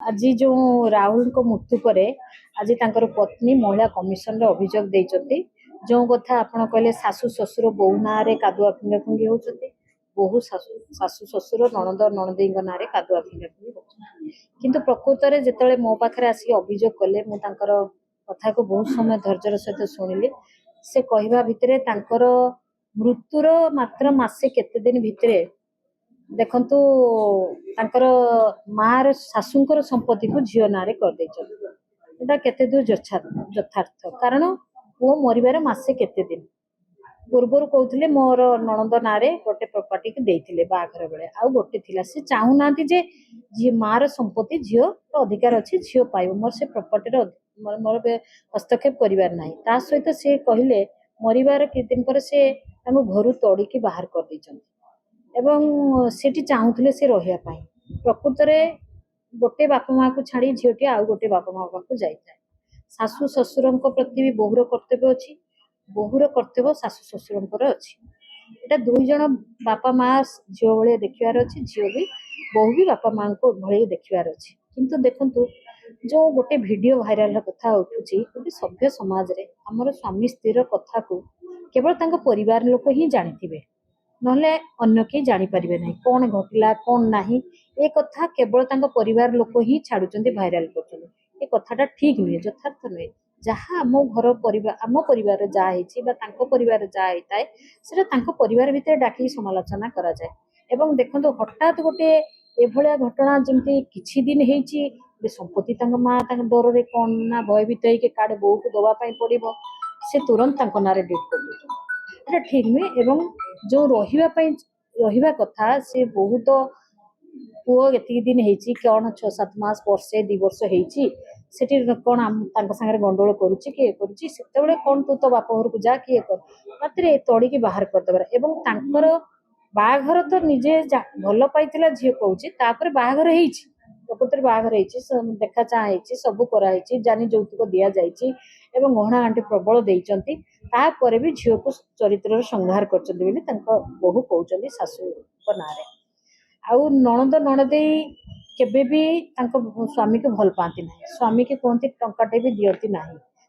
आज जो राहुल को मृत्यु पर आज तांकर पत्नी महिला कमिशन अभियोग देइचंती जो कथा आपण कहले सासु ससुर बहु ना रे कादुआ फिंगा फिंगी होचंती बहु सासु ससुर नणंद नणंदी ना रे कादुआ फिंगा फिंगी होचंती किंतु प्रकृत रे जेतले मो पाखरे आसी अभियोग कले मु तांकर कथा को बहुत समय धैर्यर सहित शुणिली से कहवा भितरे तांकर मृत्युर मात्र मासे केते दिन भितरे देखंतु तांकर मार शाशुंकर संपत्ति को झील ना कर केते दूर यथार्थ कारण पुओ मरिबार मासे केते दिन पूर्वर कहते मोर नणंद ना गोटे प्रॉपर्टी को देइथिले बाघर बेले आउ गोटे थिला से चाहू नांती जे झी मार संपत्ति झील अधिकार अच्छी झील पाइब मोर से प्रॉपर्टी मोर हस्तक्षेप करिवार नाही ता सहित से कहले मरिबार कि दिन पर से घर तोड़िकी बाहर कर दैछंती एवं सेठी चाहूले से रहिया प्रकृत में गोटे बापा माँ को छाड़ी झीटी आउ गोटे बापा माँ पाक जाए शाशु शशुर प्रति भी बहुर कर्तव्य अच्छी बहुर कर्तव्य शाशु शशुर अच्छी यहाँ दुई जन बापा माँ झील भाई देखार अच्छी झील भी बहु भी बापा माँ को भाई देखार अच्छी किंतु देखंतु जो गोटे वीडियो भाइराल कथा उठुची गोटे सभ्य समाज रे हमर स्वामी स्त्री कथा को केवल परिवार लोक ही जानी नहले अन्य के जानी परिबे नहीं कौन घटला कौन नहीं ए कथा केवल परिवार लोक ही छाड़ुचंती भाइराल करछंती ए कथाटा ठीक नुहे यथार्थ नुहे जहाँ आम घर परिवार आम परिवार जहाँ होती परिवार जहाँ होता है सेटा तांको परिवार भितर डाकी समालोचना करा जाए एवं देखो हठात गोटे एभलिया घटना जमती किछि दिन हेची संपत्ति माँ डर रे कौन ना भयभीत होइके काड़े बो को दवा पड़ो से तुरंत नारे डेट कर दे ठीक नुहे एवं जो रहिबा कथा से बहुत पुओ एति दिन हेची कौन 6-7 मास वर्षे 2 वर्ष हेची सेठी कौन तांको संगे गंडोल करुची के करुची सेतेबेले कौन तू तो बाप घर को जा किए कर मात्र तोड़ी की बाहर कर दबार एवं तांकर बाघर तो निजे भल पाइतिला झियो कहूची तापर बाघर हेची प्रकृति बाघर हेची देखा चाह हेची सब करा हेची जानी जौतुक दिया जाइची एवं गहना आंटी प्रबल देइचंती तापर भी झियो को चरित्र संहार करचंती बोली तांको बहु कहउचंती सासू को नारे आउ नणंद नणदेई केबे भी तांको स्वामी को भल पाती ना स्वामी के कहते टंकाटे भी दियती ना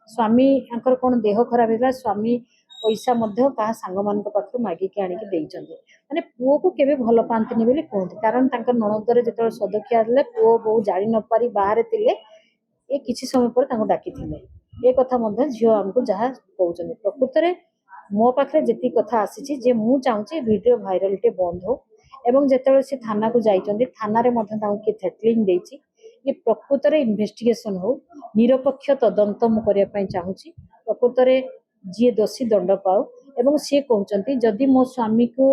स्वामी आंकर कौन देह खराब है स्वामी पैसा क्या सांग मान पाखु मागिकी आणिकी देइचंती माने पुओ को केबे भल पाती बोली कहते कारण तांकर नणंदरे जेतବେଳେ सदख्या आले पुओ बहु जानि न पारी बाहर थिले ए किछि समय पर तांको डाकी थिले ए कथा मध्ये झियो हमको जहाँ कहउचंती प्रकृत रे मो पाखरे जेती कथा आसीची जे मु चाहूची वीडियो वायरलिटी बंद हो एवं जेतବେଳେ से थाना को जाइचंती थाना रे मध्ये तांको के थ्रेटलिंग देइची ये प्रकृत रे इन्वेस्टिगेशन हो निरपेक्ष तदंत मु करिया पई चाहूची प्रकृत रे जी दोषी दंड पाओ एवं सी कहउचंती जदि मो स्वामी को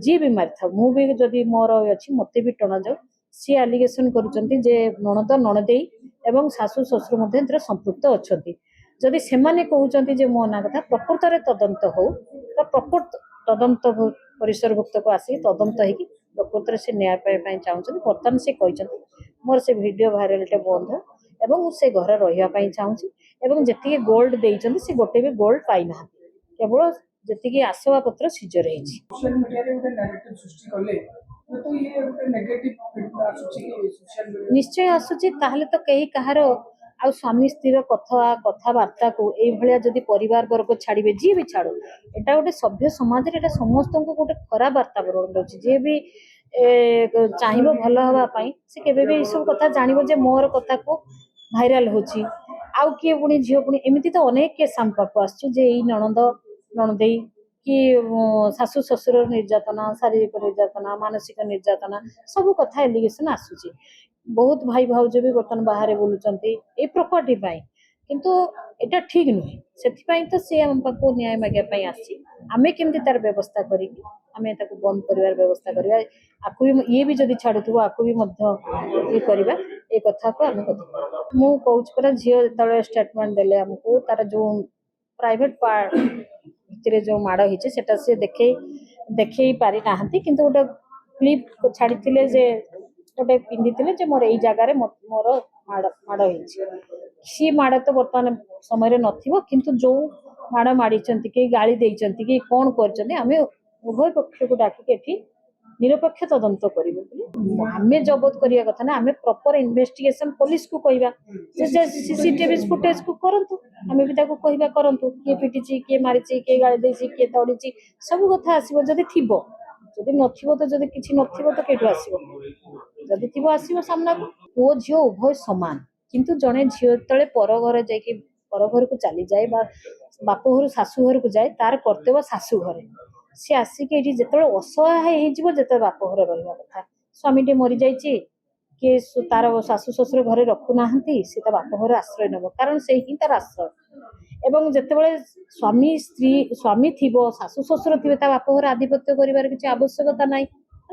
जी भी मारि था मु भी जदि मोर अछि मते भी टणा जाऊ सी एलिगेशन करूचंती जे नणद नणदेई एवं सासु ससुर मध्ये एतर संपृक्त अछंती जदि सेमाने कहउचंती जे मो ना कथा प्रकृत रे तदंत हो तो प्रकृत तदंत परिसरभुक्त को आसी तदंत होगी प्रकृत रे से न्याय पाई चाहूँ बर्तमान से कहते मोर से वीडियो वायरलिटी बंद हो एवं से घर रही चाहूँगी एवं जी गोल्ड देइचंती से गोटे भी गोल्ड पाई ना केवल जी आसवा पत्र सीजर निश्चय आसुची ताहले तो कई कहार आ स्वामी स्त्री कथबार्ता को ये जदि परिवार वर्ग छाड़े जी भी छाड़ो एटा गोटे सभ्य समाज रे समस्त को गोटे खराब वातावरण रोचे जी भी चाहिए भल हाँपाई से केबे भी सब कथा जानिबो जे मोर कथा को भाइराल होची आउ किए पुणी झील पुणी एमती तो अनेक केस आम पाक आसुची जे नणंद नणदेई कि शाशु शशुर निर्यातना शारीरिक निर्यातना मानसिक निर्यातना सब कथा एलिगेशन आसुची बहुत भाई भाउज भी बर्तमान बाहर बोलुचंती ए प्रॉपर्टी पाई किंतु एटा ठीक नुहे सेथिपाई तो से हम पाको न्याय मागिया पाई आसी आमे केमती तार व्यवस्था करी आमे ताको बंद करिवार व्यवस्था करिवा आकु भी ये भी जदि छाडुथबो आकु भी मध्य ये करिवा ए कथा को आमे कथा मु कहउछ पर झियो तळे स्टेटमेंट देले हमको तार जो प्राइवेट पार्ट भितरे जो माड़ हिचे सेटा से देखे पारि नाहंती किंतु गोटे क्लिप छाड़ीथिले जे गोटे पिंधिथिले जे मोर एई जगह रे मोर माड़ हिचे सी माड़ तो वर्तमान समय नथिबो किंतु जो माड़ माड़ी कि गाड़ी देइचंती कि कौन करचंती आमे उभय पक्ष को डाकी एठी निरपेक्ष तदंत करूँ आम जबत करवा कथा ना आम प्रॉपर इन्वेस्टिगेशन पुलिस को कहवा सीसीटीवी फुटेज को करंतु आम भी कहवा करंतु किए पिटी किए मारी किए गाड़ी देसी किए तड़ी सब कथा आसो जदि थी जदि नथिबो तो जदि किछि नथिबो तो केठु आसीबो जदि थिबो आसीबो सामना को पुओ झियो उभय समान किंतु जड़े झील तले पर घर जाकि पर घर को चली जाए बाप घर शाशु घर को जाए तार कर्तव्य शाशु घरे सी आसिक ये जो असहाय होते बाप घर रहा कथा स्वामी टे मरी जाइए किए तार शाशु शशुर घरे रखुना सी बाप घर आश्रय नब कारण से ही तार आश्रय एवं जितेबाला स्वामी स्त्री स्वामी थी शाशु शशुर थे बाप घर आधिपत्य कर किसी आवश्यकता ना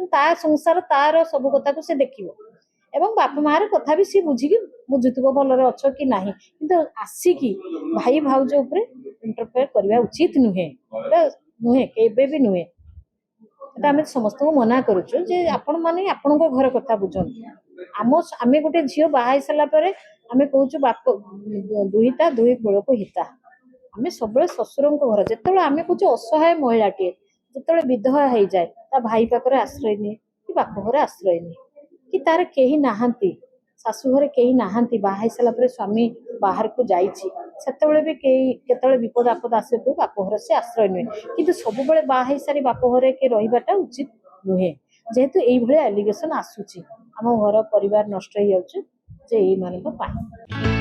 ता संसार तार सब कथा को सी देखो एवं बाप मार कथा भी सी बुझिकी बुझुव भलरे अच्छ कि ना कि आसिकी भाई भाउज इंटरफेयर करवा उचित नुहे नुहे केबे भी नुहे आम समस्त को मना करुचु जे आपण माने आपण घर कथा बुझन आम आम गोटे झील बाहा सारापर आम कहूँ बाप दुहिता दुही कूल को हिता आम सब शशुर घर जिते आम कहूँ असहाय महिलाटे जिते विधवा हो जाए ता भाई पाखे आश्रय निए कि बाप घर आश्रय निए कि तार कहीं नहांती शाशु घरे कहीं नहांती बाहा सारापर स्वामी बाहर को जाते भी कई केतले विपद आपद आसे तो बाप घर से आश्रय नुहे कि सब बाहा सारी बाप घरे के रहीबाटा उचित नुहे जेहेतु ये एलिगेशन आसूची आम घर परिवार नष्ट हो जाए जे ये मान